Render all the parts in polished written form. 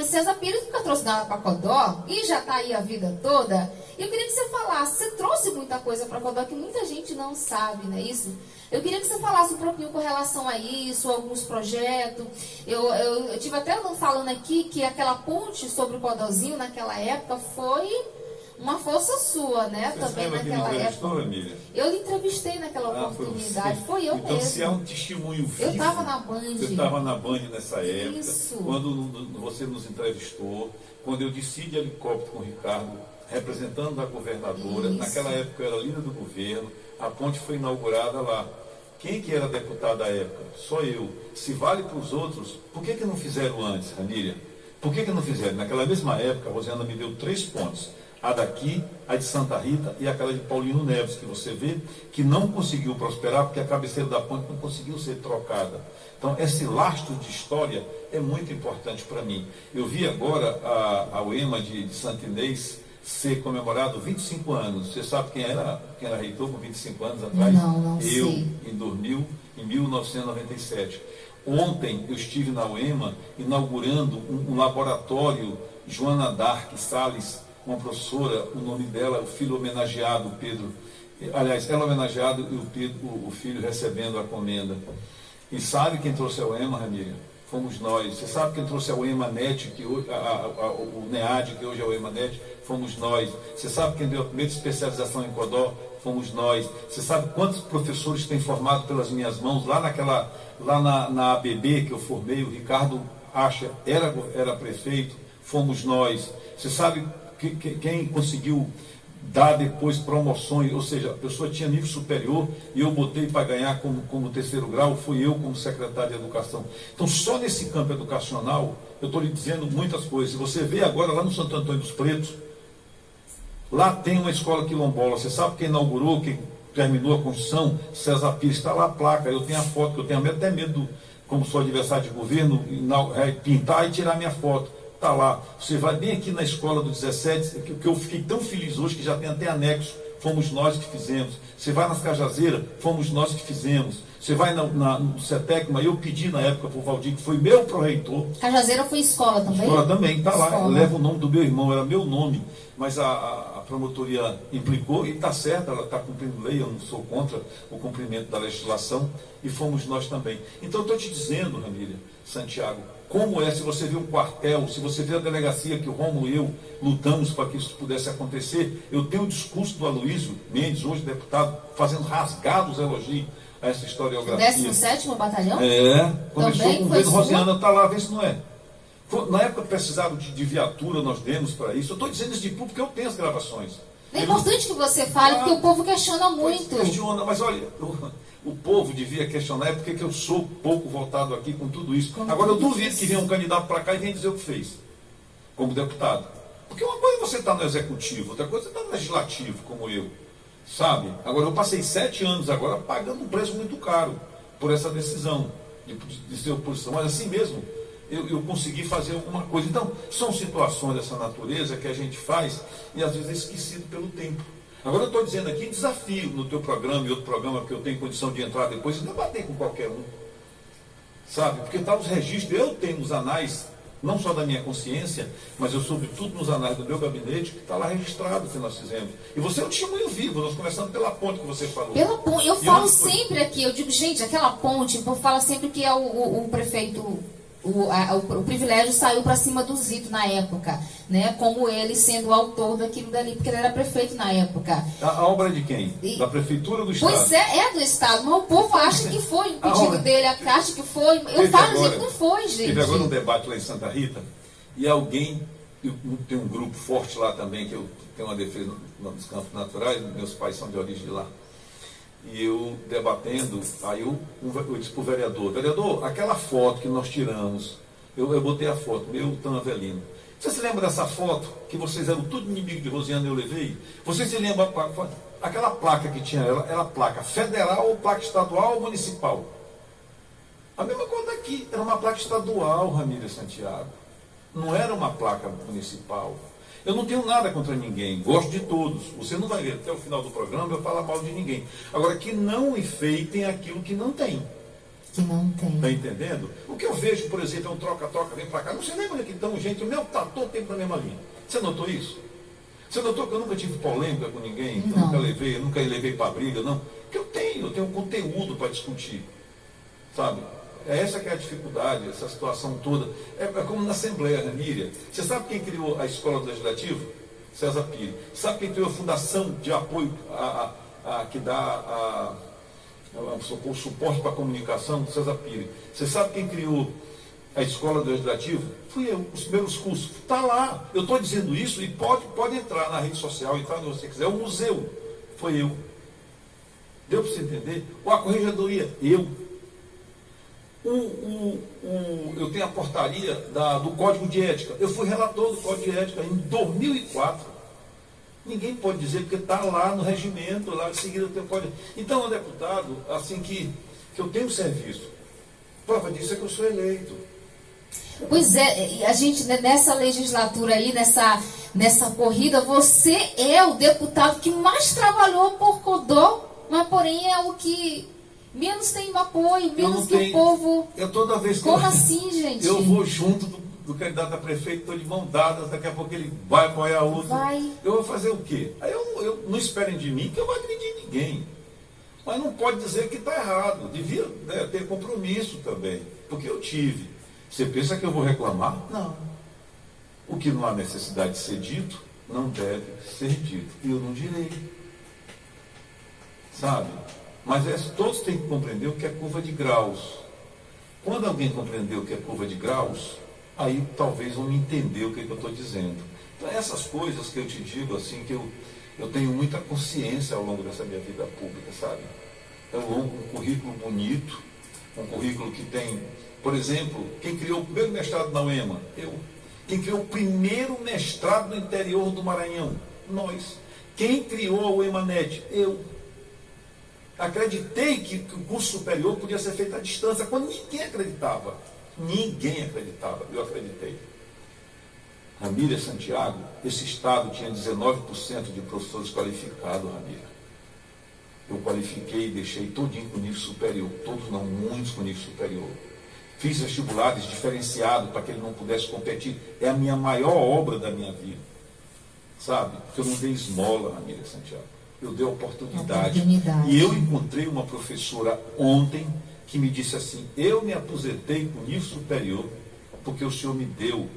mas César Pires nunca trouxe nada para Codó e já está aí a vida toda. Eu queria que você falasse, você trouxe muita coisa para Codó que muita gente não sabe, não é isso? Eu queria que você falasse um pouquinho com relação a isso, alguns projetos. Eu tive até falando aqui que aquela ponte sobre o Codózinho naquela época foi uma força sua, né? Você também naquela época. Emília? Eu lhe entrevistei naquela oportunidade, foi eu então, mesmo. se é um testemunho vivo, eu estava na Band. Você estava na Band nessa época, Isso. quando você nos entrevistou, quando eu desci de helicóptero com o Ricardo, representando a governadora. Isso. Naquela época eu era líder do governo, a ponte foi inaugurada lá. Quem que era deputado à época? Só eu. Se vale para os outros, por que não fizeram antes, Ramília? Por que não fizeram? Naquela mesma época, a Rosiana me deu 3 pontes. A daqui, a de Santa Rita e aquela de Paulino Neves, que você vê que não conseguiu prosperar porque a cabeceira da ponte não conseguiu ser trocada. Então, esse lastro de história é muito importante para mim. Eu vi agora a UEMA de Santo Inês ser comemorado 25 anos. Você sabe quem era reitor com 25 anos atrás? Não eu, sei. Em 1997. Ontem eu estive na UEMA inaugurando um laboratório Joana Dark Salles, uma professora, o nome dela, o filho homenageado, Pedro. Aliás, ela homenageado e o Pedro, o filho recebendo a comenda. E sabe quem trouxe a UEMA, Ramília? Fomos nós. Você sabe quem trouxe a UEMA NET, que hoje, o NEAD, que hoje é o UEMA NET? Fomos nós. Você sabe quem deu a primeira especialização em Codó? Fomos nós. Você sabe quantos professores tem formado pelas minhas mãos? Lá na ABB que eu formei, o Ricardo Acha era prefeito, fomos nós. Você sabe quem conseguiu dar depois promoções, ou seja, a pessoa tinha nível superior e eu botei para ganhar como 3º grau, fui eu como secretário de Educação. Então, só nesse campo educacional, eu estou lhe dizendo muitas coisas. Se você vê agora lá no Santo Antônio dos Pretos, lá tem uma escola quilombola. Você sabe quem inaugurou, quem terminou a construção? César Pires. Está lá a placa, eu tenho a foto, que eu tenho até medo, como sou adversário de governo, pintar e tirar minha foto. Está lá. Você vai bem aqui na escola do 17, que eu fiquei tão feliz hoje que já tem até anexo. Fomos nós que fizemos. Você vai nas Cajazeiras, fomos nós que fizemos. Você vai no CETECMA, eu pedi na época para o Valdir, que foi meu pró-reitor. Cajazeira foi escola também? Escola também, está lá. Escola. Leva o nome do meu irmão, era meu nome. Mas a promotoria implicou e está certa, ela está cumprindo lei, eu não sou contra o cumprimento da legislação, e fomos nós também. Então, eu estou te dizendo, Ramília, Santiago, como é, se você vê um quartel, se você vê a delegacia que o Rômulo e eu lutamos para que isso pudesse acontecer, eu tenho o discurso do Aloysio Mendes, hoje deputado, fazendo rasgados elogios a essa historiografia. 17º Batalhão? Começou também com o governo Rosiana, está lá, vê se não é. Na época precisaram de viatura, nós demos para isso. Eu estou dizendo isso de público porque eu tenho as gravações. É importante que você fale, porque o povo questiona muito. Questiona, mas olha, o povo devia questionar, é porque eu sou pouco votado aqui com tudo isso. Agora, eu duvido que venha um candidato para cá e venha dizer o que fez, como deputado. Porque uma coisa é você estar no executivo, outra coisa é estar no legislativo, como eu, sabe? Agora, eu passei 7 anos agora pagando um preço muito caro por essa decisão de ser oposição, mas assim mesmo, eu consegui fazer alguma coisa. Então, são situações dessa natureza que a gente faz e às vezes é esquecido pelo tempo. Agora eu estou dizendo aqui, desafio no teu programa e outro programa, porque eu tenho condição de entrar depois e debater com qualquer um. Sabe? Porque está nos registros, eu tenho nos anais, não só da minha consciência, mas eu sobretudo nos anais do meu gabinete, que está lá registrado o que nós fizemos. E você é um testemunho vivo, nós começamos pela ponte que você falou. Pela ponte, eu falo sempre aqui, eu digo, gente, aquela ponte, o povo fala sempre que é o prefeito... O privilégio saiu para cima do Zito na época, né? Como ele sendo o autor daquilo dali, porque ele era prefeito na época. A obra é de quem? Da prefeitura ou do Estado? Pois é do Estado, mas o povo acha que foi o pedido dele, acha que foi. Eu falo, gente, não foi, gente. Teve agora um debate lá em Santa Rita, e alguém, tem um grupo forte lá também, que eu tenho uma defesa nos campos naturais, meus pais são de origem de lá. E eu debatendo, aí eu disse para o vereador, aquela foto que nós tiramos, eu botei a foto, meu tão Avelino. Você se lembra dessa foto, que vocês eram tudo inimigo de Rosiana e eu levei? Você se lembra, aquela placa que tinha, era placa federal ou placa estadual ou municipal? A mesma coisa aqui, era uma placa estadual, Ramília Santiago. Não era uma placa municipal. Eu não tenho nada contra ninguém, gosto de todos. Você não vai ver até o final do programa eu falar mal de ninguém. Agora, que não enfeitem aquilo que não tem. Que não tem. Está entendendo? O que eu vejo, por exemplo, é um troca-troca, vem para cá. Não sei nem onde é que estão, gente. O meu está todo tempo na mesma linha. Você notou isso? Você notou que eu nunca tive polêmica com ninguém? Que eu nunca levei para briga, não? Porque eu tenho conteúdo para discutir. Sabe? É essa que é a dificuldade, essa situação toda. É como na Assembleia, né, Miriam? Você sabe quem criou a Escola do Legislativo? César Pires. Sabe quem criou a Fundação de Apoio que dá o suporte para a comunicação? César Pires. Você sabe quem criou a Escola do Legislativo? Fui eu, os primeiros cursos. Está lá. Eu estou dizendo isso e pode entrar na rede social, entrar onde você quiser. O museu, foi eu. Deu para você entender? Ou a corregedoria, eu. Eu tenho a portaria do Código de Ética. Eu fui relator do Código de Ética em 2004. Ninguém pode dizer, porque está lá no regimento, lá em seguida tem o Código. Então, deputado, assim que eu tenho serviço. Prova disso é que eu sou eleito. Pois é, a gente nessa legislatura aí, nessa corrida, você é o deputado que mais trabalhou por Codó, mas porém é o que menos tem apoio, menos que o povo. Toda vez que Como assim, gente? Eu vou junto do candidato a prefeito, estou de mão dadas, daqui a pouco ele vai apoiar outro. Eu vou fazer o quê? Aí eu não esperem de mim que eu vou agredir ninguém. Mas não pode dizer que está errado. Devia, né, ter compromisso também. Porque eu tive. Você pensa que eu vou reclamar? Não. O que não há necessidade de ser dito, não deve ser dito. E eu não direi. Sabe? Mas todos têm que compreender o que é curva de graus. Quando alguém compreender o que é curva de graus, aí talvez vão entender o que eu estou dizendo. Então, essas coisas que eu te digo, assim, que eu tenho muita consciência ao longo dessa minha vida pública, sabe? É um currículo bonito, um currículo que tem, por exemplo, quem criou o primeiro mestrado na UEMA? Eu. Quem criou o primeiro mestrado no interior do Maranhão? Nós. Quem criou a UEMANET? Eu. Acreditei que o curso superior podia ser feito à distância, quando ninguém acreditava. Ninguém acreditava, eu acreditei. Ramília Santiago, esse estado tinha 19% de professores qualificados, Ramília. Eu qualifiquei e deixei todinho com nível superior, todos não, muitos com nível superior. Fiz vestibulares diferenciados para que ele não pudesse competir. É a minha maior obra da minha vida. Sabe? Porque eu não dei esmola, Ramília Santiago. Eu dei oportunidade. E eu encontrei uma professora ontem que me disse assim: eu me aposentei com nível superior porque o senhor me deu,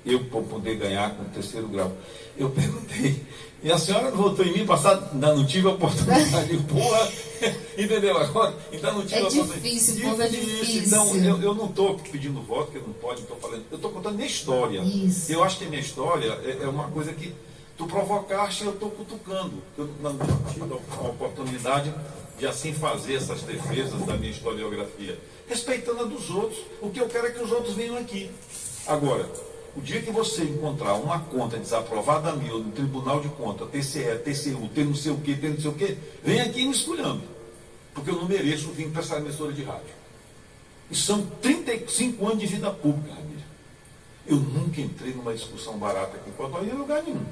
eu para poder ganhar com o 3º grau. Eu perguntei, e a senhora não votou em mim passado? Ainda não tive a oportunidade. Porra, entendeu? Agora, ainda não tive a oportunidade. Difícil, povo, é difícil. Então, eu não estou pedindo voto, porque não pode, não estou falando. Eu estou contando minha história. Isso. Eu acho que a minha história é uma coisa que tu provocaste e eu estou cutucando. Eu não tive a oportunidade de assim fazer essas defesas da minha historiografia, respeitando a dos outros. O que eu quero é que os outros venham aqui. Agora, o dia que você encontrar uma conta desaprovada minha no Tribunal de Contas, TCE, TCU, tem não sei o quê, vem aqui me esculhando. Porque eu não mereço vir para essa emissora de rádio. E são 35 anos de vida pública, Ramília. Eu nunca entrei numa discussão barata aqui em Codó em lugar nenhum.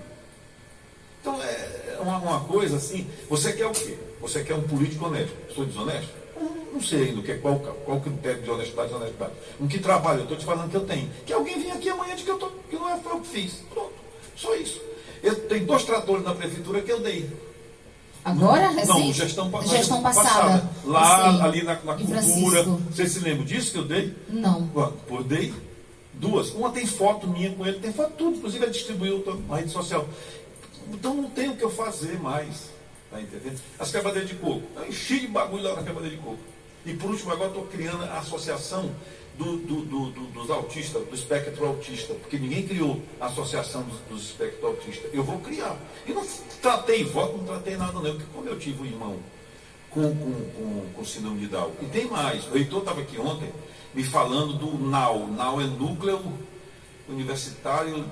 Então é uma coisa assim, você quer o quê? Você quer um político honesto. Sou desonesto? Não sei ainda qual o critério de honestidade e desonestidade. Um que trabalha, eu estou te falando que eu tenho. Que alguém venha aqui amanhã de que não é eu que fiz. Pronto, só isso. Eu tenho 2 tratores na prefeitura que eu dei. Agora? Não, gestão passada. Lá, ali na cultura. Você se lembra disso que eu dei? Não. Eu dei 2. Uma tem foto minha com ele, tem foto tudo. Inclusive ele distribuiu na rede social. Então não tem o que eu fazer mais. Tá entendendo? As quebradeiras de coco. Eu enchi de bagulho lá na quebradeira de coco. E por último, agora estou criando a associação dos autistas, do espectro autista, porque ninguém criou a associação dos espectro autistas. Eu vou criar. E não tratei voto, não tratei nada não, porque como eu tive um irmão com síndrome de Down. E tem mais, o reitor estava aqui ontem me falando do NAU. NAU é Núcleo Universitário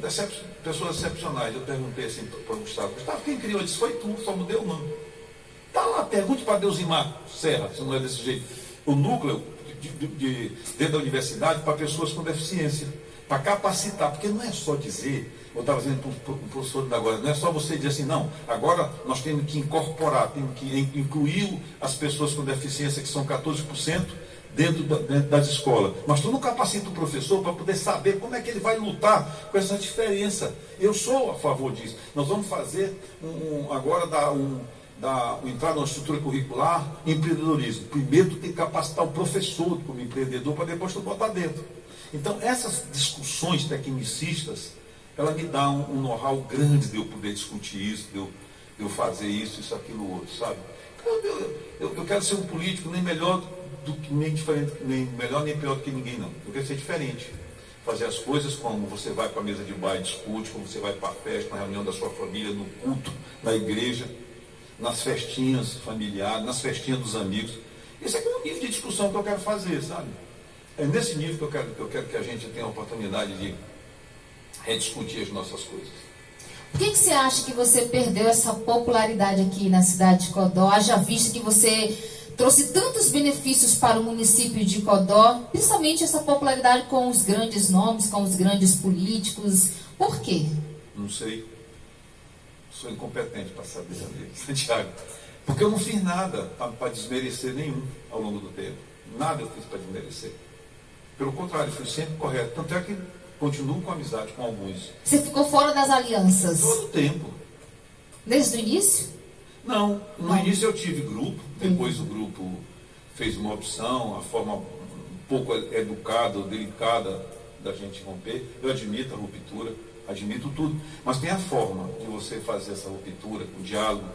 das Pessoas Excepcionais. Eu perguntei assim para o Gustavo, quem criou isso? Foi tu, só mudei o nome. Está lá, pergunte para Deusimar Serra, se não é desse jeito. O núcleo dentro da universidade para pessoas com deficiência, para capacitar, porque não é só dizer, eu estava dizendo para o professor da agora, não é só você dizer assim, não, agora nós temos que incorporar, temos que incluir as pessoas com deficiência, que são 14% dentro das escolas. Mas tu não capacita o professor para poder saber como é que ele vai lutar com essa diferença. Eu sou a favor disso. Nós vamos fazer agora entrar numa estrutura curricular, empreendedorismo. Primeiro tu tem que capacitar o professor como empreendedor para depois tu botar dentro. Então essas discussões tecnicistas, ela me dá um know-how grande de eu poder discutir isso, de eu fazer isso, aquilo, outro, sabe? Eu quero ser um político nem melhor nem diferente, nem melhor nem pior do que ninguém, não. Eu quero ser diferente. Fazer as coisas como você vai para a mesa de bar e discute, como você vai para a festa, na reunião da sua família, no culto, na igreja, nas festinhas familiares, nas festinhas dos amigos. Esse é o nível de discussão que eu quero fazer, sabe? É nesse nível que eu quero que a gente tenha a oportunidade de rediscutir as nossas coisas. Por que você acha que você perdeu essa popularidade aqui na cidade de Codó? Haja visto que você trouxe tantos benefícios para o município de Codó, principalmente essa popularidade com os grandes nomes, com os grandes políticos. Por quê? Não sei. Sou incompetente para saber, Santiago. Porque eu não fiz nada para desmerecer nenhum ao longo do tempo. Nada eu fiz para desmerecer. Pelo contrário, fui sempre correto. Tanto é que continuo com amizade com alguns. Você ficou fora das alianças? Todo o tempo. Desde o início? Não, no início eu tive grupo, depois o grupo fez uma opção, a forma um pouco educada ou delicada da gente romper. Eu admito a ruptura, admito tudo, mas tem a forma de você fazer essa ruptura, o diálogo.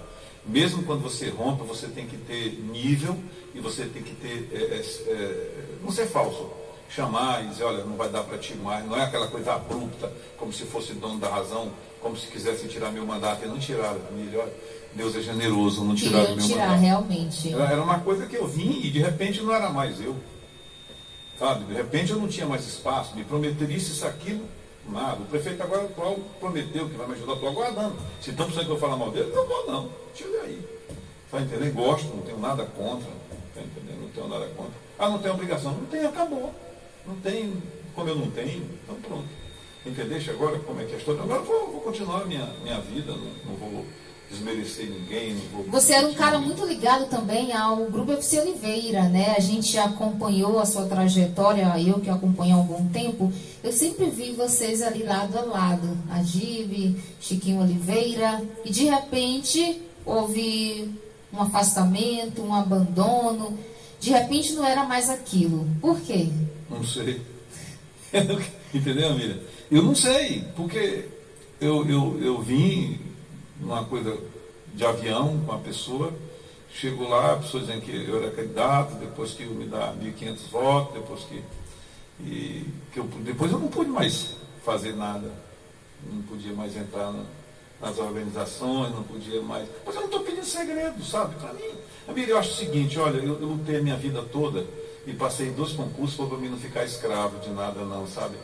Mesmo quando você rompe, você tem que ter nível e você tem que ter, não ser falso. Chamar e dizer, olha, não vai dar para ti mais, não é aquela coisa abrupta, como se fosse dono da razão, como se quisessem tirar meu mandato, e não tiraram, família, olha, Deus é generoso, não tiraram meu mandato. Realmente. Era uma coisa que eu vim e de repente não era mais eu, sabe, de repente eu não tinha mais espaço, me prometeria isso, aquilo, nada, o prefeito agora atual prometeu que vai me ajudar, estou aguardando, se estão pensando que eu vou falar mal dele, não vou não, tira aí, tá entendendo, gosto, não tenho nada contra, tá entendendo, não tenho nada contra, não tem obrigação, não tem, acabou. Não tem, como eu não tenho, então pronto. Entendeste agora como é que é a história? Agora eu vou continuar a minha vida, não vou desmerecer ninguém. Não vou Você era um cara muito ligado também ao Grupo FC Oliveira, né? A gente acompanhou a sua trajetória, eu que acompanho há algum tempo, eu sempre vi vocês ali lado a lado, a Dive, Chiquinho Oliveira, e de repente houve um afastamento, um abandono, de repente não era mais aquilo. Por quê? Não sei. Entendeu, Miriam? Eu não sei, porque eu vim numa coisa de avião com uma pessoa, chego lá, a pessoa dizendo que eu era candidato, depois que me dá 1.500 votos, depois eu não pude mais fazer nada, não podia mais entrar nas organizações, não podia mais. Mas eu não estou pedindo segredo, sabe? Para mim, Miriam, eu acho o seguinte, olha, eu lutei a minha vida toda e passei 2 concursos para mim não ficar escravo de nada não, sabe?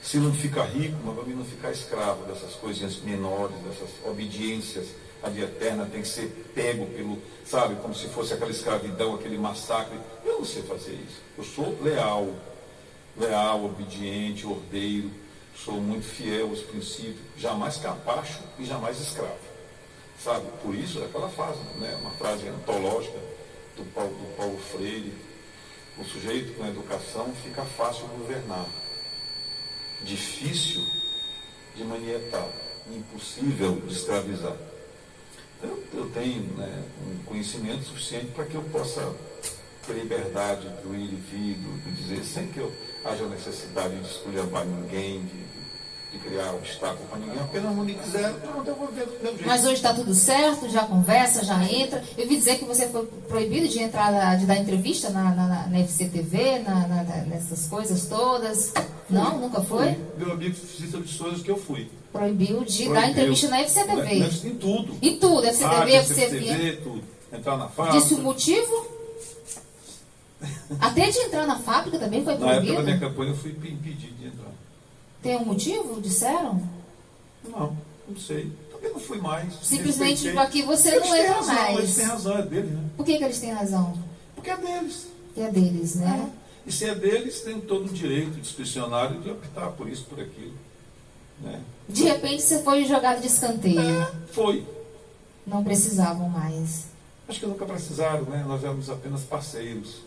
Se não ficar rico, mas para mim não ficar escravo dessas coisinhas menores, dessas obediências à vida eterna, tem que ser pego pelo, sabe, como se fosse aquela escravidão, aquele massacre. Eu não sei fazer isso. Eu sou leal, obediente, ordeiro, sou muito fiel aos princípios, jamais capacho e jamais escravo. Sabe? Por isso, é aquela frase, né? Uma frase antológica do Paulo Freire. O sujeito com educação fica fácil governar, difícil de manietar, impossível de escravizar. Então, eu tenho, né, um conhecimento suficiente para que eu possa ter liberdade do ir e vir, do dizer, sem que eu haja necessidade de esculhambar ninguém, de criar obstáculo para ninguém, apenas não me quiser, pronto, eu vou ver do meu jeito. Mas hoje está tudo certo, já conversa, já entra. Eu vi dizer que você foi proibido de entrar, de dar entrevista na FCTV, nessas coisas todas. Não, nunca foi? Meu amigo Cícero de Souza que eu fui. Proibiu de dar entrevista na FCTV. Em tudo. Em tudo, FCTV, FCTV, tudo. Entrar na fábrica. Disse o motivo? Até de entrar na fábrica também foi proibido? Na época da minha campanha eu fui impedido de entrar. Tem um motivo, disseram? Não sei. Também não fui mais. Simplesmente tipo, aqui você não entra mais. Eles têm razão, é deles, né? Por que eles têm razão? Porque é deles. É deles, né? E se é deles, tem todo o direito discricionário de optar por isso, por aquilo. Né? De repente você foi jogado de escanteio. Foi. Não precisavam mais. Acho que nunca precisaram, né? Nós éramos apenas parceiros.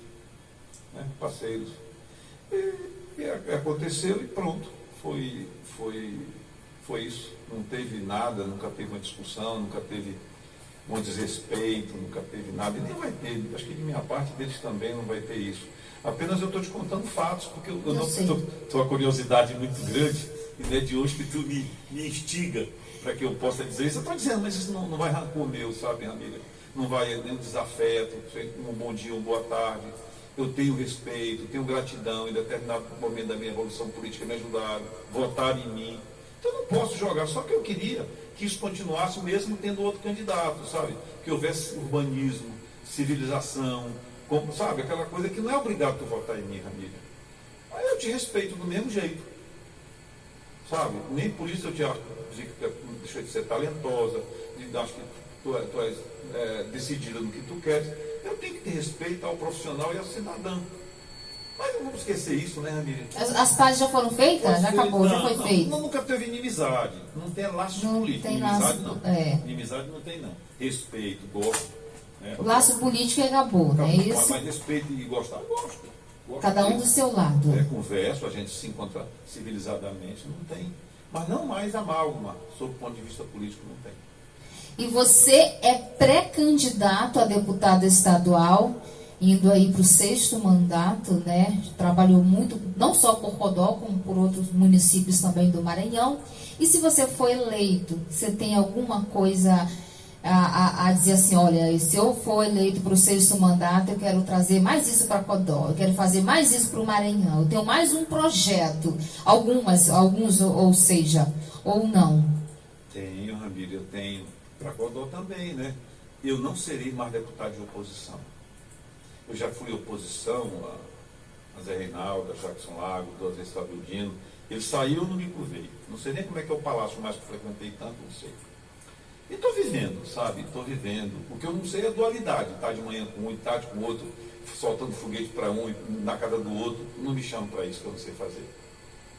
né, parceiros. E aconteceu e pronto. Foi isso. Não teve nada, nunca teve uma discussão, nunca teve um desrespeito, nunca teve nada. E nem vai ter. Acho que de minha parte deles também não vai ter isso. Apenas eu estou te contando fatos, porque eu não estou a curiosidade muito grande, e não é de hoje que tu me instiga para que eu possa dizer isso. Eu estou dizendo, mas isso não vai rancor meu, sabe, amiga? Não vai nem desafeto, um bom dia, uma boa tarde. Eu tenho respeito, tenho gratidão, em determinado momento da minha evolução política me ajudaram, votaram em mim. Então eu não posso jogar, só que eu queria que isso continuasse mesmo tendo outro candidato, sabe? Que houvesse urbanismo, civilização, sabe? Aquela coisa que não é obrigado tu votar em mim, amiga. Aí eu te respeito do mesmo jeito, sabe? Nem por isso eu te acho que deixa de ser talentosa, acho que tu és decidida no que tu queres. Eu tenho que ter respeito ao profissional e ao cidadão. Mas não vamos esquecer isso, né, Ramírez? As pazes já foram feitas? Já acabou, já foi feito. Nunca teve inimizade. Não tem laço político. Inimizade não. Inimizade não tem, não. Respeito, gosto. O laço político acabou, não é isso? Mas respeito e gostar, gosto. Cada um do seu lado. Converso, a gente se encontra civilizadamente, não tem. Mas não mais amálgama, sob o ponto de vista político, não tem. E você é pré-candidato a deputado estadual, indo aí para o 6º mandato, né? Trabalhou muito, não só por Codó, como por outros municípios também do Maranhão. E se você for eleito, você tem alguma coisa a dizer assim, olha, se eu for eleito para o 6º mandato, eu quero trazer mais isso para Codó, eu quero fazer mais isso para o Maranhão, eu tenho mais um projeto, alguns, ou seja, ou não? Tenho, Ramírez, eu tenho. Para Codó também, né? Eu não serei mais deputado de oposição. Eu já fui oposição a Zé Reinaldo, a Jackson Lago, duas vezes Fábio Dino. Ele saiu, não me curvei. Não sei nem como é que é o palácio mais que eu frequentei tanto, não sei. E estou vivendo, sabe? Estou vivendo. O que eu não sei é a dualidade. Tá de manhã com um e tarde com o outro, soltando foguete para um e na casa do outro. Não me chamo para isso, que eu não sei fazer.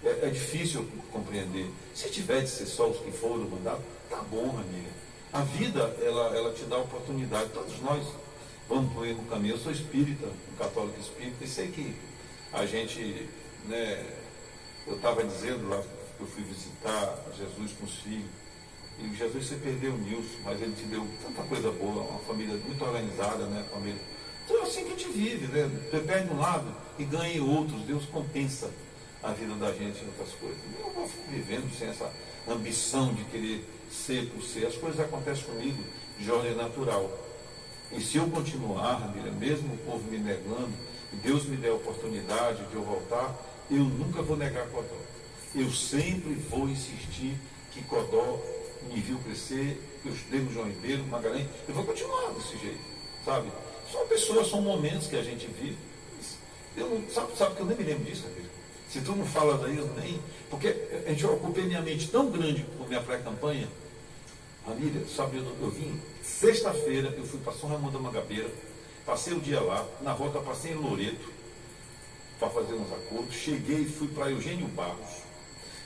É difícil compreender. Se tiver de ser só os que foram mandados, tá bom, amiga. A vida, ela te dá oportunidade. Todos nós vamos por no caminho. Eu sou espírita, um católico espírita, e sei que a gente, né, eu estava dizendo lá que eu fui visitar Jesus com os filhos, e Jesus, você perdeu o Nilson, mas ele te deu tanta coisa boa, uma família muito organizada, né, família. Então é assim que a gente vive, né? Você perde um lado e ganha em outros, Deus compensa a vida da gente em outras coisas. Eu vou vivendo sem essa ambição de querer ser por ser. As coisas acontecem comigo de ordem natural. E se eu continuar, Ramírez, mesmo o povo me negando, e Deus me der a oportunidade de eu voltar, eu nunca vou negar Codó. Eu sempre vou insistir que Codó me viu crescer, que eu estudei no João Ribeiro, Magalhães, eu vou continuar desse jeito, sabe? São pessoas, são momentos que a gente vive. Eu não, sabe que eu nem me lembro disso, Ramírez. Se tu não fala daí, eu nem... Porque a gente ocupei minha mente tão grande com minha pré-campanha. Ramírez, sabe, eu vim, sexta-feira, eu fui para São Raimundo da Mangabeira, passei o dia lá, na volta passei em Loreto, para fazer uns acordos, cheguei e fui para Eugênio Barros.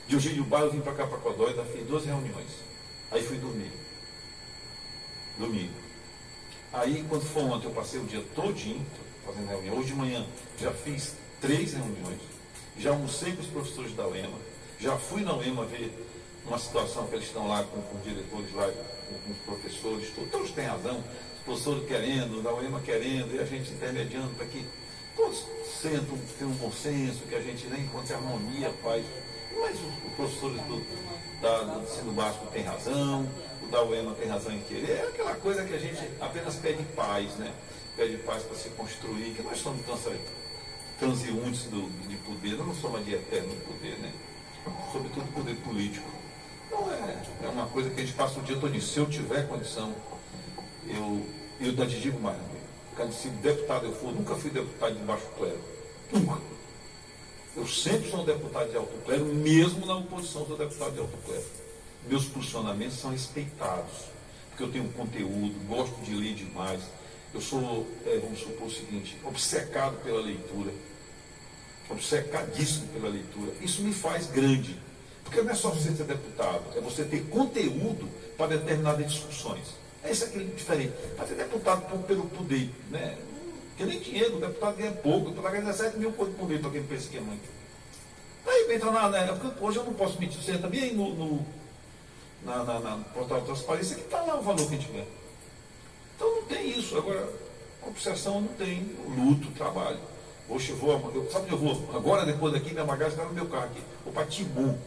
De Eugênio Barros eu vim para cá, para Codó, ainda fiz 12 reuniões. Aí fui dormir. Domingo. Aí, quando foi ontem, eu passei o dia todinho fazendo reunião. Hoje de manhã já fiz 3 reuniões. Já almocei com os professores da UEMA, já fui na UEMA ver uma situação que eles estão lá com os diretores lá, com os professores, todos têm razão, os professores querendo, da UEMA querendo, e a gente intermediando para que todos sentam, tenham um bom senso, que a gente nem encontre harmonia, paz. Mas os professores do ensino básico têm razão, o da UEMA tem razão em querer, é aquela coisa que a gente apenas pede paz, né? Pede paz para se construir, que nós somos transeuntes de poder, nós não somos de eterno poder, né? Sobretudo poder político. Então é uma coisa que a gente passa o dia todo. Se eu tiver condição, eu ainda te digo mais, se deputado eu for, nunca fui deputado de baixo clero. Nunca. Eu sempre sou um deputado de alto clero, mesmo na oposição sou deputado de alto clero. Meus posicionamentos são respeitados, porque eu tenho conteúdo, gosto de ler demais. Eu sou, vamos supor o seguinte, obcecado pela leitura. Obcecadíssimo pela leitura. Isso me faz grande. Porque não é só você ser deputado, é você ter conteúdo para determinadas discussões. É isso aqui diferente. Para ser deputado pelo poder, né? Porque nem dinheiro, o deputado ganha pouco, o deputado ganha 17 mil por mês, para quem pensa que é muito. Aí entra na época, hoje eu não posso mentir, você também aí no portal de transparência, que está lá o valor que a gente ganha. Então não tem isso. Agora, obsessão não tem, eu luto, trabalho. Sabe onde eu vou? Agora, depois daqui, minha bagagem está no meu carro aqui. Vou para Timbu.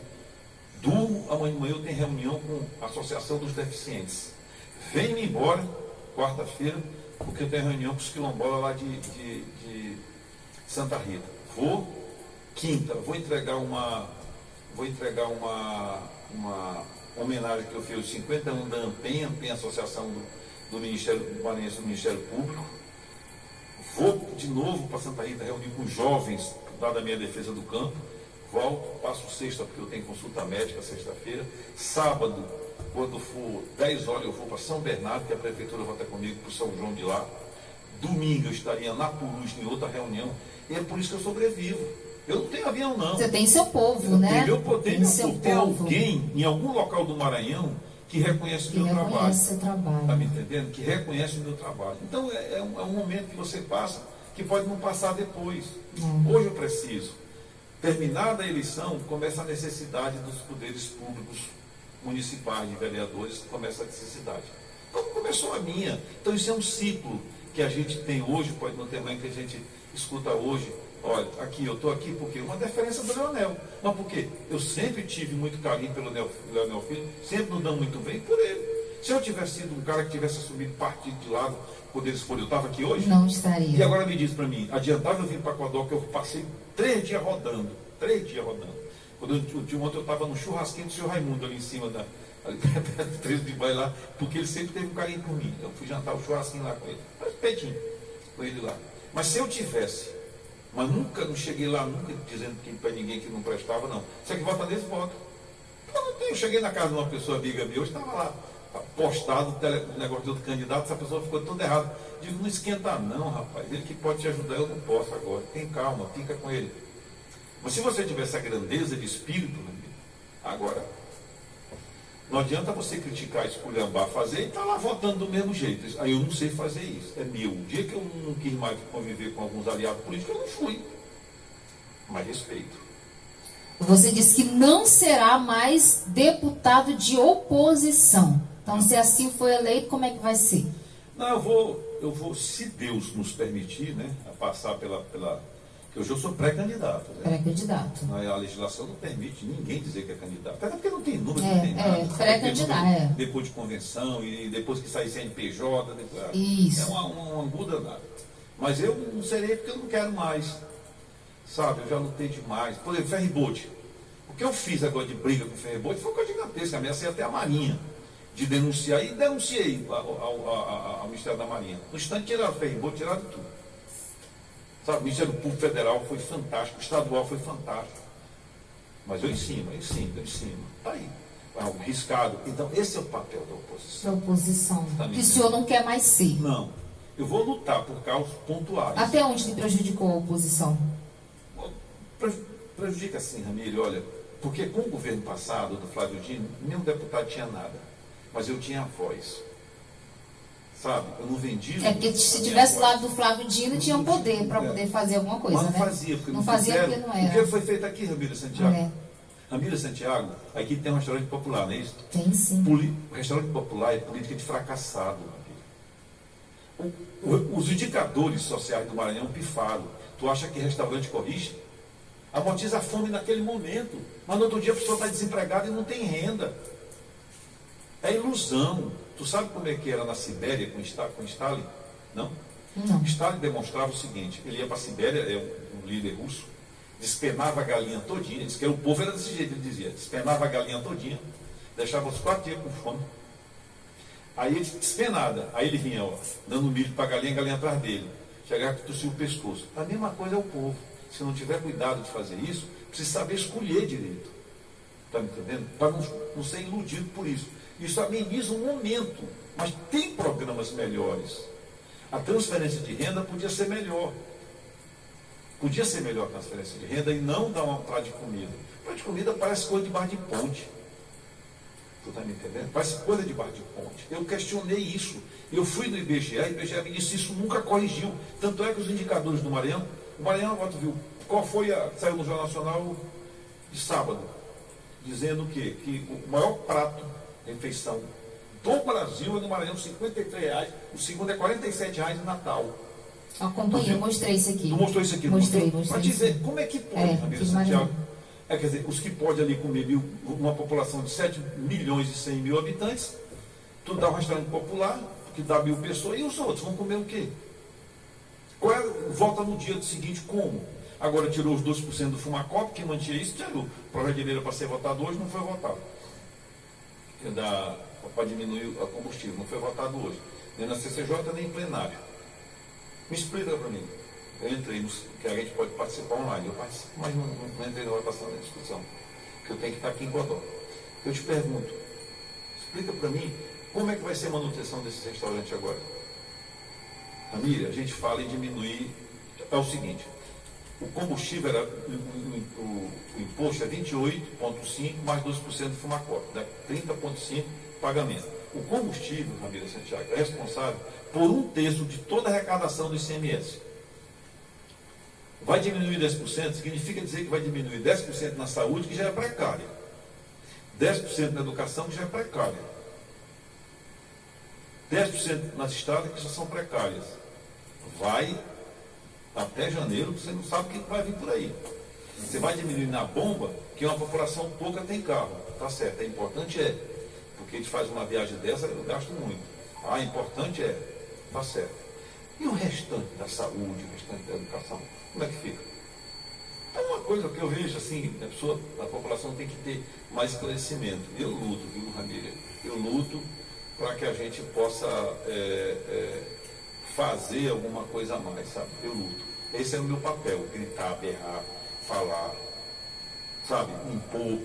Durmo, amanhã de manhã eu tenho reunião com a Associação dos Deficientes. Vem-me embora, quarta-feira, porque eu tenho reunião com os quilombolas lá de Santa Rita. Vou, quinta, vou entregar uma homenagem que eu fiz aos 50 anos da AMPEN, a Associação do Ministério do Maranhense, do Ministério Público. Vou de novo para Santa Rita reunir com jovens, dada a minha defesa do campo. Volto, passo sexta, porque eu tenho consulta médica sexta-feira. Sábado, quando for 10 horas, eu vou para São Bernardo, que a prefeitura vai estar comigo para o São João de lá. Domingo eu estaria na Purus, em outra reunião. E é por isso que eu sobrevivo. Eu não tenho avião, não. Você tem seu povo, né? Tem alguém em algum local do Maranhão que reconhece o meu trabalho. Está me entendendo? Que reconhece o meu trabalho. Então, é um momento que você passa, que pode não passar depois. Hoje eu preciso. Terminada a eleição, começa a necessidade dos poderes públicos municipais, de vereadores, começa a necessidade. Como começou a minha. Então, isso é um ciclo que a gente tem hoje, pode não ter mais, que a gente escuta hoje. Olha, eu estou aqui porque uma deferência do Leonel. Mas por quê? Eu sempre tive muito carinho pelo Leonel Filho, sempre nos damos muito bem por ele. Se eu tivesse sido um cara que tivesse assumido partido de lado, poderes por eu estava aqui hoje? Não estaria. E agora me diz para mim, adiantava eu vir para Codó, que eu passei 3 dias rodando. Ontem eu estava no churrasquinho do seu Raimundo, ali em cima ali perto do 13 de maio lá, porque ele sempre teve um carinho por mim. Eu fui jantar o churrasquinho lá com ele, peitinho, com ele lá. Mas se eu tivesse, mas não cheguei lá nunca dizendo para ninguém que não prestava, não. Se é que vota nesse, voto. Eu cheguei na casa de uma pessoa amiga minha, hoje estava lá, postado o negócio de outro candidato, essa pessoa ficou toda errada. Digo, não esquenta não, rapaz, ele que pode te ajudar, eu não posso agora. Tem calma, fica com ele. Mas se você tiver essa grandeza de espírito, agora, não adianta você criticar, esculhambar, fazer e estar lá votando do mesmo jeito. Aí eu não sei fazer isso, é meu. O dia que eu não quis mais conviver com alguns aliados políticos, eu não fui. Mas respeito. Você disse que não será mais deputado de oposição. Então, se assim for eleito, como é que vai ser? Não, eu vou, se Deus nos permitir, né, a passar pela que hoje eu sou pré-candidato. Né? Pré-candidato. A legislação não permite ninguém dizer que é candidato. Até porque não tem número, não tem nada. Pré-candidato, depois de convenção e depois que sair CNPJ. Isso. É uma anguda nada. Mas eu não serei porque eu não quero mais. Sabe, eu já lutei demais. Por exemplo, ferryboat. O que eu fiz agora de briga com o ferryboat foi coisa gigantesca. Ameacei até a Marinha de denunciar e denunciei ao Ministério da Marinha. No instante tiraram o ferryboat, tiraram tudo. Sabe, o Ministério Público Federal foi fantástico, o estadual foi fantástico. Mas eu em cima. Está aí. O riscado. Então, esse é o papel da oposição. Da oposição. Tá, que o senhor não quer mais ser. Não. Eu vou lutar por causas pontuais. Até onde lhe prejudicou a oposição? Prejudica assim, Ramiro, olha, porque com o governo passado, do Flávio Dino, nenhum deputado tinha nada. Mas eu tinha a voz. Sabe? Eu não vendi. É porque se tivesse do lado do Flávio Dino, tinha um poder para poder fazer alguma coisa. Mas não né? fazia, porque não fazia porque não era. O que foi feito aqui, Ramiro Santiago? É. Ramiro Santiago, aqui tem um restaurante popular, não é isso? Tem sim. O restaurante popular é política de fracassado, Ramiro. Os indicadores sociais do Maranhão pifaram. Tu acha que restaurante corrige? Amortiza a fome naquele momento. Mas no outro dia a pessoa está desempregada e não tem renda. É ilusão. Tu sabe como é que era na Sibéria com Stalin? Não? Não. Stalin demonstrava o seguinte, ele ia para a Sibéria, um líder russo, despenava a galinha todinha, disse que o povo era desse jeito, ele dizia, despenava a galinha todinha, deixava os 4 dias com fome. Aí ele despenada, aí ele vinha, dando milho para a galinha atrás dele, chegava e tossia o pescoço. A mesma coisa é o povo. Se não tiver cuidado de fazer isso, precisa saber escolher direito. Está me entendendo? Para não ser iludido por isso. Isso ameniza um momento, mas tem programas melhores. A transferência de renda podia ser melhor. Podia ser melhor a transferência de renda e não dar uma praia de comida. Praia de comida parece coisa de bar de ponte. Tu está me entendendo? Parece coisa de bate-ponte. Eu questionei isso. Eu fui do IBGE, o IBGE me disse isso nunca corrigiu. Tanto é que os indicadores do Maranhão, o Maranhão agora tu viu, qual foi saiu no Jornal Nacional de sábado, dizendo o quê? Que o maior prato de refeição do Brasil é no Maranhão, R$ 53, o segundo é R$ 47 no Natal. Acompanhei, eu mostrei isso aqui. Tu mostrou isso aqui? Mostrei. Para dizer, como é que pode, Ramiro Santiago? Quer dizer, os que podem ali comer uma população de 7 milhões e 100 mil habitantes, tu dá um restaurante popular, que dá 1.000 pessoas, e os outros vão comer o quê? Volta no dia seguinte como? Agora tirou os 12% do Fumacop, que mantinha isso, tirou. O projeto de lei era para ser votado hoje, não foi votado. Para diminuir o combustível, não foi votado hoje. Nem na CCJ, nem em plenário. Me explica para mim. Eu entrei, que a gente pode participar online. Eu participo, mas não entrei na votação, na discussão. Porque eu tenho que estar aqui em Codó. Eu te pergunto, explica para mim, como é que vai ser a manutenção desse restaurante agora? Ramília, a gente fala em diminuir. É o seguinte, o combustível era, o imposto é 28,5 mais 12% do Fumacop, né? 30,5 pagamento. O combustível, Ramília Santiago, é responsável por 1/3 de toda a arrecadação do ICMS. Vai diminuir 10%, significa dizer que vai diminuir 10% na saúde, que já é precária. 10% na educação, que já é precária. 10% nas estradas, que já são precárias. Vai até janeiro, você não sabe o que vai vir por aí. Você vai diminuir na bomba, que uma população pouca tem carro. Tá certo, é importante porque a gente faz uma viagem dessa, eu gasto muito. Importante tá certo. E o restante da saúde, o restante da educação, como é que fica? É uma coisa que eu vejo assim, a população tem que ter mais esclarecimento. Eu luto, viu, Ramília? Eu luto para que a gente possa fazer alguma coisa a mais, sabe? Eu luto. Esse é o meu papel, gritar, berrar, falar, sabe? Impor.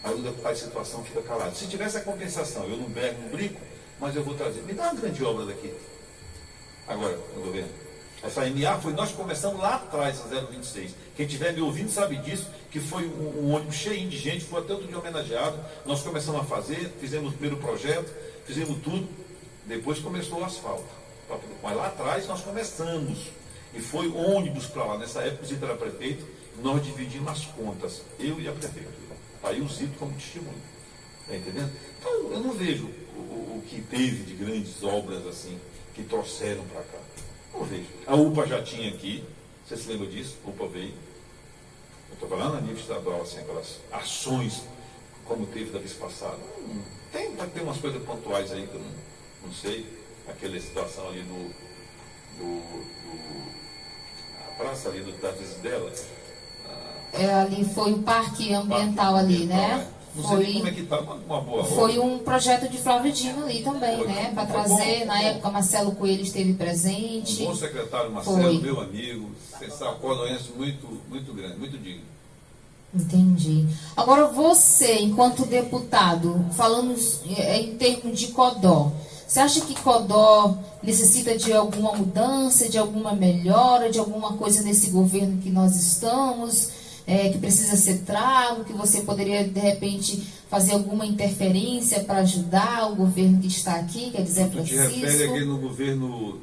Aí o deputado de situação fica calado. Se tivesse a compensação, eu não berro, não brinco, mas eu vou trazer. Me dá uma grande obra daqui. Agora, no governo. Essa MA foi, nós começamos lá atrás, a 026. Quem estiver me ouvindo sabe disso, que foi um ônibus cheio de gente, foi até outro dia homenageado. Nós começamos a fazer, fizemos o primeiro projeto, fizemos tudo. Depois começou o asfalto. Mas lá atrás nós começamos. E foi ônibus para lá. Nessa época o Zito era prefeito, nós dividimos as contas, eu e a prefeitura. Aí o Zito como testemunho. Está entendendo? Então eu não vejo o que teve de grandes obras assim, que trouxeram para cá. Não vejo. A UPA já tinha aqui, você se lembra disso? A UPA veio. Eu estou falando a nível estadual, assim, aquelas ações como teve da vez passada. Vai ter umas coisas pontuais aí que eu não sei. Aquela situação ali a praça ali da dela. Ali foi o parque ambiental ali, né? Não sei nem como é que está, uma boa Foi um projeto de Flávio Dino ali também, né? Para trazer, na época, Marcelo Coelho esteve presente. Um bom secretário Marcelo, meu amigo, cordonense muito, muito grande, muito digno. Entendi. Agora você, enquanto deputado, falando em termos de Codó, você acha que Codó necessita de alguma mudança, de alguma melhora, de alguma coisa nesse governo que nós estamos? Que precisa ser trago, que você poderia, de repente, fazer alguma interferência para ajudar o governo que está aqui, que é de Zé Francisco? Você refere aqui no governo...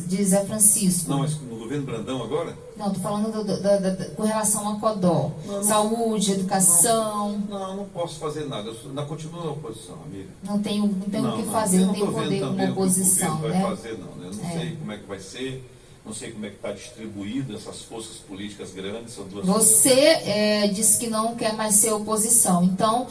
De Zé Francisco. Não, mas no governo Brandão agora? Não, estou falando com relação a Codó. Saúde, educação... Não posso fazer nada. Eu continuo na oposição, amiga. Não tenho o que fazer, não tenho poder como oposição, né? Vai fazer, não, né? Eu não sei como é que vai ser. Não sei como é que está distribuído essas forças políticas grandes. São duas você disse que não quer mais ser oposição. Então,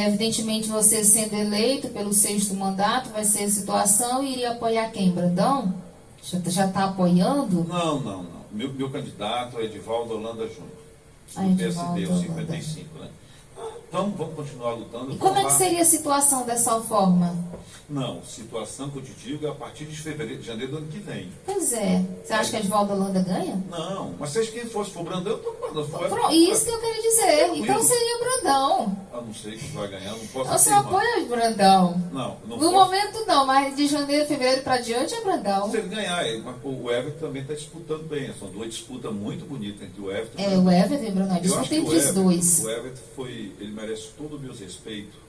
evidentemente, você sendo eleito pelo 6º mandato, vai ser a situação e iria apoiar quem? Brandão? Já está apoiando? Não. Meu candidato é Edivaldo Holanda Júnior. Do PSD, o 55, né? Então, vamos continuar lutando. E como é que seria a situação dessa forma? Não, situação que eu te digo é a partir de janeiro do ano que vem. Pois é. Você acha que a Edivaldo Holanda ganha? Não, mas seja quem fosse, for Brandão, eu estou com Pronto, isso que eu queria dizer. Então seria Brandão. Eu não sei quem vai ganhar, não posso Você apoia o Brandão? Não no momento não, mas de janeiro, fevereiro para diante é Brandão. Se ele ganhar, o Everton também está disputando bem. São duas disputas muito bonitas entre o Everton e o Brandão. O Everton e o Brandão. Disputa entre os dois. O Everton ele merece todo o meu respeito.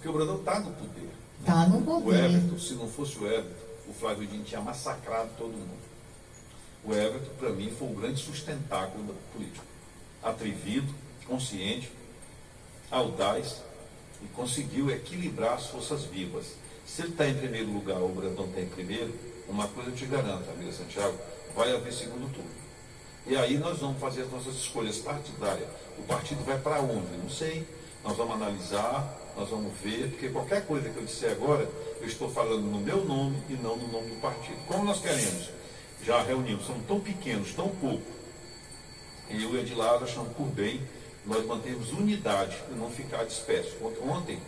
Porque o Brandão está no poder. Está no O poder. Everton, se não fosse o Everton, o Flávio Dino tinha massacrado todo mundo. O Everton, para mim, foi o grande sustentáculo do político. Atrevido, consciente, audaz, e conseguiu equilibrar as forças vivas. Se ele está em primeiro lugar, o Brandão está em primeiro, uma coisa eu te garanto, amiga Santiago, vai haver segundo turno. E aí nós vamos fazer as nossas escolhas partidárias. O partido vai para onde? Não sei. Nós vamos analisar, nós vamos ver, porque qualquer coisa que eu disser agora, eu estou falando no meu nome e não no nome do partido. Como nós queremos? Já reunimos, somos tão pequenos, tão pouco. E eu e Edilado achamos por bem nós mantermos unidade e não ficar disperso. Ontem,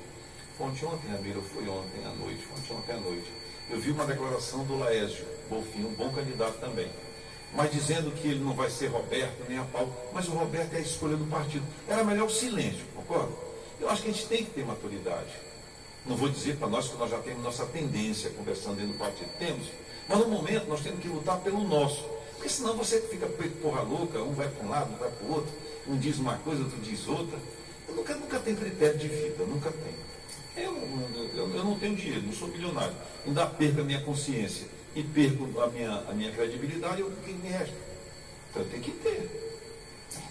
Ramiro, foi ontem à noite, eu vi uma declaração do Laésio Bonfim, um bom candidato também, mas dizendo que ele não vai ser Roberto nem a Paulo, mas o Roberto é a escolha do partido. Era melhor o silêncio, concorda? Eu acho que a gente tem que ter maturidade. Não vou dizer para nós que nós já temos nossa tendência conversando dentro do partido, temos, mas no momento nós temos que lutar pelo nosso, porque senão você fica porra louca, um vai para um lado, um vai para o outro, um diz uma coisa, outro diz outra. Eu nunca tenho critério de vida, nunca tenho. Eu não tenho dinheiro, não sou milionário. Ainda perco a minha consciência e perco a minha credibilidade, o que me resta? Então eu tenho que ter.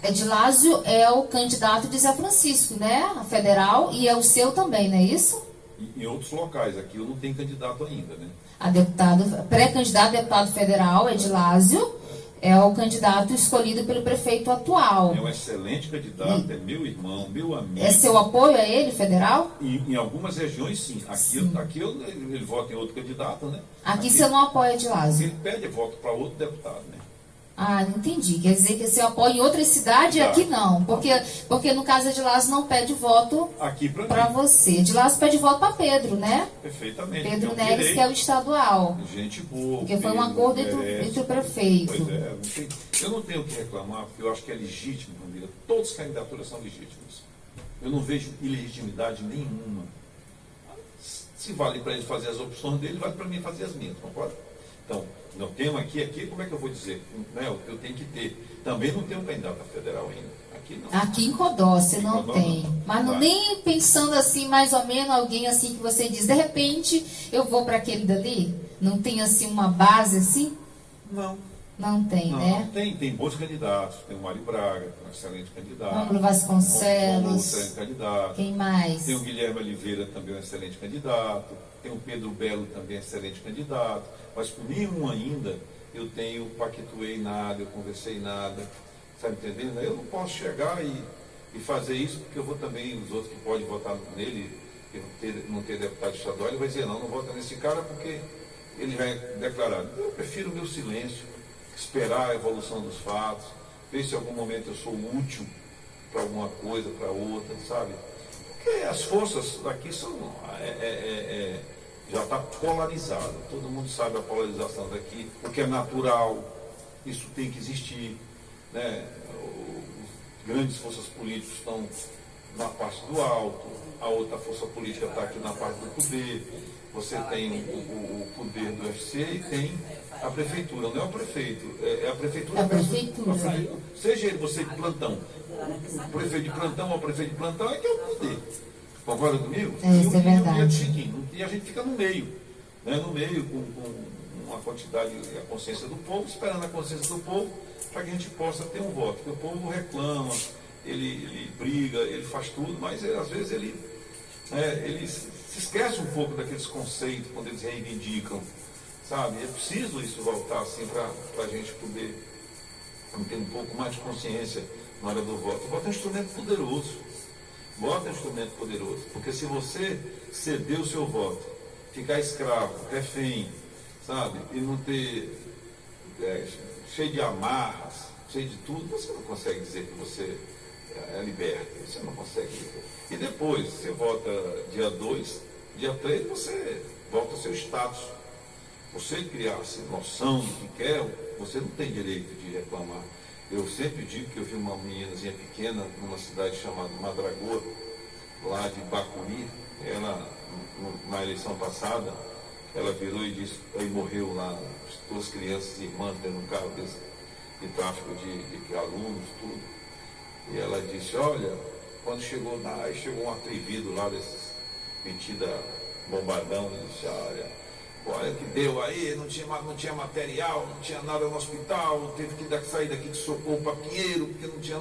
Edilásio é o candidato de Zé Francisco, né? A federal, e é o seu também, não é isso? Em outros locais, aqui eu não tenho candidato ainda, né? A pré-candidato a deputado federal, Edilásio, é o candidato escolhido pelo prefeito atual. É um excelente candidato, é meu irmão, meu amigo. É seu apoio a ele, federal? Em algumas regiões, sim. Aqui ele vota em outro candidato, né? Aqui você não apoia Edilásio? Ele pede voto para outro deputado, né? Ah, não entendi. Quer dizer que você apoia em outra cidade e aqui não. Porque no caso Edilásio não pede voto aqui para você. Edilásio pede voto para Pedro, né? Perfeitamente. Pedro Neves, que é o estadual. Gente boa. Porque foi um acordo entre o prefeito. Pois é, eu não tenho o que reclamar, porque eu acho que é legítimo, Ramira. Todas as candidaturas são legítimas. Eu não vejo ilegitimidade nenhuma. Se vale para ele fazer as opções dele, vale para mim fazer as minhas, concorda? Então, meu tema aqui, como é que eu vou dizer? Né, o que eu tenho que ter. Também não tenho candidato a federal ainda. Aqui não. Aqui em Codó você não tem. Mas não, nem pensando assim, mais ou menos, alguém assim que você diz, de repente eu vou para aquele dali? Não tem assim uma base assim? Não. Não tem, né? Não, tem bons candidatos. Tem o Mário Braga, um excelente candidato. Rômulo Vasconcelos. Um excelente candidato. Quem mais? Tem o Guilherme Oliveira, também um excelente candidato. Tem o Pedro Belo, também excelente candidato. Mas por nenhum ainda eu pactuei nada, eu conversei nada. Está entendendo? Eu não posso chegar e fazer isso, porque eu vou também, os outros que podem votar nele, não ter deputado estadual, ele vai dizer, não vota nesse cara porque ele vai declarar. Eu prefiro o meu silêncio, esperar a evolução dos fatos, ver se em algum momento eu sou útil para alguma coisa, para outra, sabe? Porque as forças daqui são... já está polarizado, todo mundo sabe a polarização daqui, o que é natural, isso tem que existir, né? As grandes forças políticas estão na parte do alto, a outra força política está aqui na parte do poder, você tem o poder do UFC e tem a prefeitura, não é o prefeito, é a prefeitura. É a prefeitura. Seja ele você de plantão, o prefeito de plantão ou o prefeito de plantão é que é o poder. Concorda comigo? Isso é verdade. E a gente fica no meio, né? No meio com uma quantidade, a consciência do povo, esperando a consciência do povo para que a gente possa ter um voto. Porque o povo reclama, ele briga, ele faz tudo, mas às vezes ele se esquece um pouco daqueles conceitos quando eles reivindicam, sabe? É preciso isso voltar assim para a gente poder ter um pouco mais de consciência na hora do voto. O voto é um instrumento poderoso. Voto é um instrumento poderoso, porque se você ceder o seu voto, ficar escravo, refém, sabe, e não ter cheio de amarras, cheio de tudo, você não consegue dizer que você é liberto, você não consegue dizer. E depois, você vota dia 2, dia 3, você volta ao seu status. Você criar noção do que quer, você não tem direito de reclamar. Eu sempre digo que eu vi uma meninazinha pequena numa cidade chamada Madragoa, lá de Bacuri. Ela, na eleição passada, ela virou e disse, aí morreu lá, duas crianças irmãs dentro de um carro de tráfico de alunos, tudo. E ela disse, olha, quando chegou um atrevido lá metida bombadão, e disse, olha que deu aí, não tinha material, não tinha nada no hospital, teve que sair daqui de Socorro para Pinheiro, porque não tinha...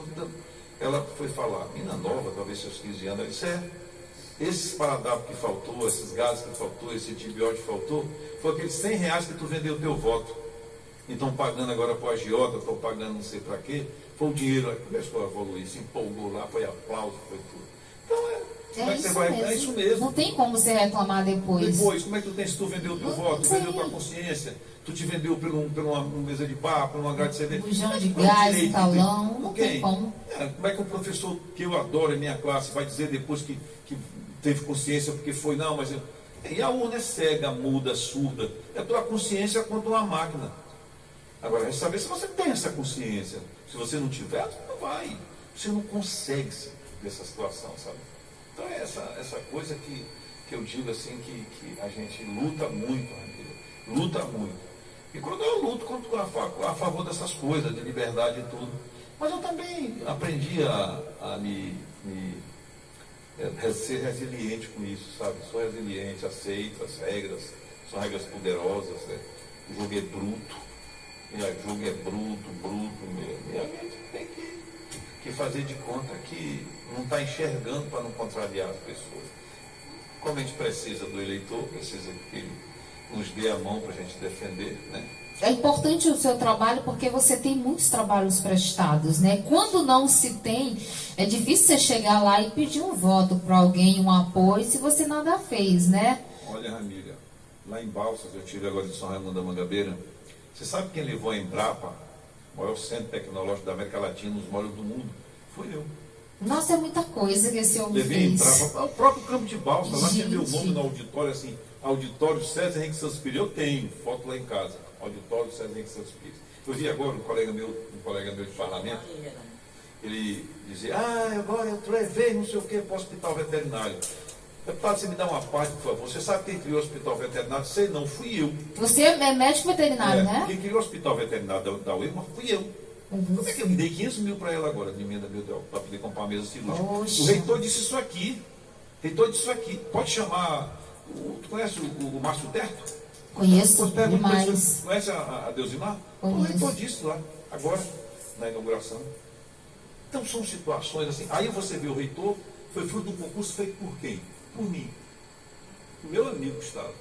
Ela foi falar, menina nova, talvez seus 15 anos, ela disse, esses paradapos que faltou, esses gases que faltou, esse antibiótico que faltou, foi aqueles R$100 que tu vendeu o teu voto. Então pagando agora para o agiota, estou pagando não sei para quê, foi o dinheiro, aí começou a evoluir, se empolgou lá, foi aplauso, foi tudo. Então como é que você vai? Mesmo. É isso mesmo. Não tem como você reclamar depois. Como é que tu tem se tu vendeu o teu voto, tu vendeu tua consciência, tu te vendeu por uma mesa de bar, por um lugar de cerveja. Bujão de gás, talão, não tem como. Como é que o professor, que eu adoro em minha classe, vai dizer depois que teve consciência porque foi, não, mas... E a urna é cega, muda, surda. É tua consciência quanto uma máquina. Agora, é saber se você tem essa consciência. Se você não tiver, você não vai. Você não consegue sair dessa situação, sabe? Então é essa coisa que eu digo assim, que a gente luta muito, luta muito. E quando eu luto a favor dessas coisas, de liberdade e tudo, mas eu também aprendi a ser resiliente com isso, sabe? Sou resiliente, aceito as regras, são regras poderosas, né? O jogo é bruto, o jogo é bruto mesmo. E a gente tem que fazer de conta que não está enxergando para não contrariar as pessoas. Como a gente precisa do eleitor, precisa que ele nos dê a mão para a gente defender, né? É importante o seu trabalho porque você tem muitos trabalhos prestados, né? Quando não se tem, é difícil você chegar lá e pedir um voto para alguém, um apoio, se você nada fez, né? Olha, Ramília, lá em Balsas, eu tive agora de São Raimundo da Mangabeira, você sabe quem levou a Embrapa, o maior centro tecnológico da América Latina, os maiores do mundo? Foi eu. Nossa, é muita coisa que esse homem Levei fez. Embrapa, o próprio Campo de Balsas, lá tinha meu Gente. nome no auditório, assim, auditório César Henrique Santos Pires, eu tenho foto lá em casa, auditório César Henrique Santos Pires. Eu vi agora um colega meu de parlamento, ele dizia, agora eu levei não sei o que para o hospital veterinário. Deputado, você me dá uma parte, por favor. Você sabe quem criou o hospital veterinário? Sei não, fui eu. Você é médico veterinário, né? Quem criou o hospital veterinário da UEMA fui eu. Como é que eu me dei 500 mil para ela agora, de emenda para poder comprar uma mesa cirúrgica? Oxa. O reitor disse isso aqui. Pode chamar. Tu conhece o Márcio Terto? Conheço Pergunta demais. pra ele, conhece a Deusimar? Conheço. O reitor disse lá, agora, na inauguração. Então são situações assim. Aí você vê o reitor, foi fruto de um concurso feito por quem? Por mim. O meu amigo Gustavo.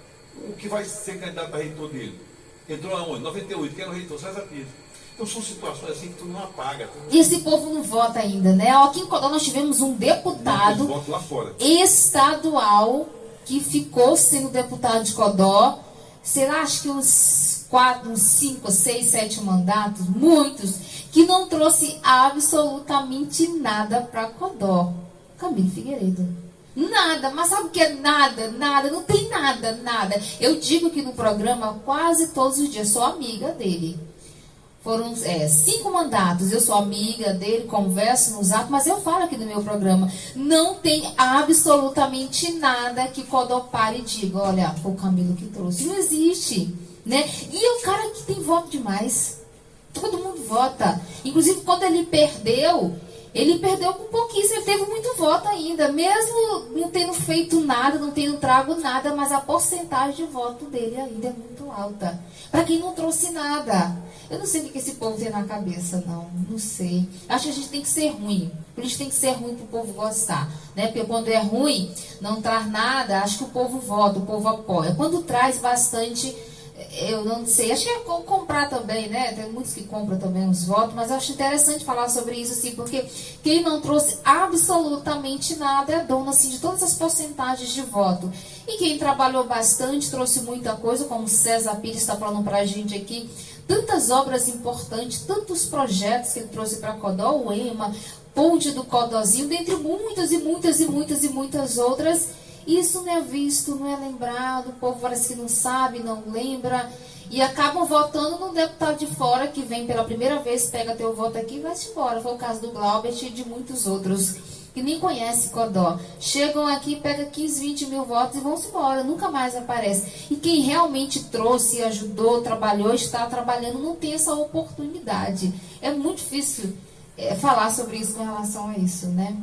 O que vai ser candidato a reitor dele? Entrou aonde? 98, que era o reitor César Pires. Então são situações assim que tu não apaga. E esse povo não vota ainda, né? Aqui em Codó nós tivemos um deputado Voto lá fora. estadual que ficou sendo deputado de Codó, sei lá, acho que uns 5, 6, 7 mandatos, muitos, que não trouxe absolutamente nada para Codó. Camilo Figueiredo. Nada, mas sabe o que é nada? Nada, não tem nada. Eu digo que no programa quase todos os dias sou amiga dele. Foram 5 mandatos, eu sou amiga dele, converso no zap, mas eu falo aqui no meu programa, não tem absolutamente nada que Codó pare e diga, olha, foi o Camilo que trouxe. Não existe, né? E é um cara que tem voto demais. Todo mundo vota. Inclusive, quando ele perdeu com pouquíssimo, ele teve muito voto ainda, mesmo não tendo feito nada, não tendo trago nada, mas a porcentagem de voto dele ainda é muito alta. Para quem não trouxe nada. Eu não sei o que esse povo tem na cabeça, não sei. Acho que a gente tem que ser ruim. A gente tem que ser ruim para o povo gostar, né? Porque quando é ruim, não traz nada, acho que o povo vota, o povo apoia. Quando traz bastante, eu não sei. Acho que é comprar também, né? Tem muitos que compram também os votos, mas eu acho interessante falar sobre isso, assim, porque quem não trouxe absolutamente nada é dono, assim, de todas as porcentagens de voto. E quem trabalhou bastante, trouxe muita coisa, como o César Pires está falando para a gente aqui, tantas obras importantes, tantos projetos que ele trouxe para Codó, o EMA, Ponte do Codózinho, dentre muitas e muitas outras. Isso não é visto, não é lembrado, o povo parece que não sabe, não lembra, e acabam votando no deputado de fora, que vem pela primeira vez, pega teu voto aqui e vai-se embora. Foi o caso do Glaubert e de muitos outros, que nem conhecem Codó. Chegam aqui, pegam 15, 20 mil votos e vão-se embora, nunca mais aparece. E quem realmente trouxe, ajudou, trabalhou, está trabalhando, não tem essa oportunidade. É muito difícil falar sobre isso com relação a isso, né?